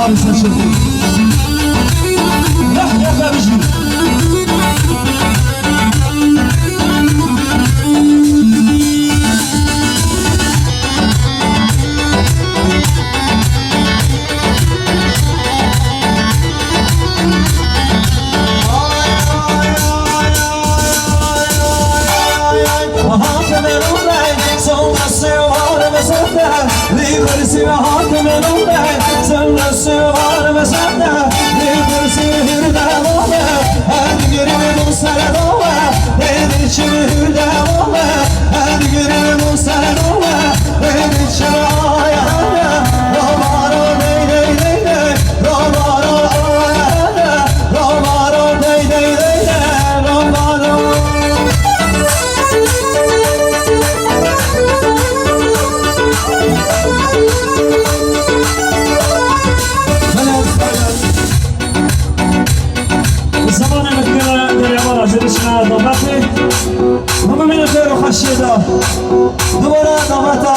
abi saçıldı. Yah bebişim. Libersi ve hakimin oldu. Sırrısı var ve sende. Libersi hürden oldu. Her günümün sen oldu. Benim için hürden oldu. Her günümün sen oldu. Benim için ayağına. Romaro dey dey dey dey. Romaro ayağına. Romaro dey dey dey dey. Romaro. زمان مكنا دريمان عزيزنا ضبطي هم من الخير وخشيدا دوباره ضبطه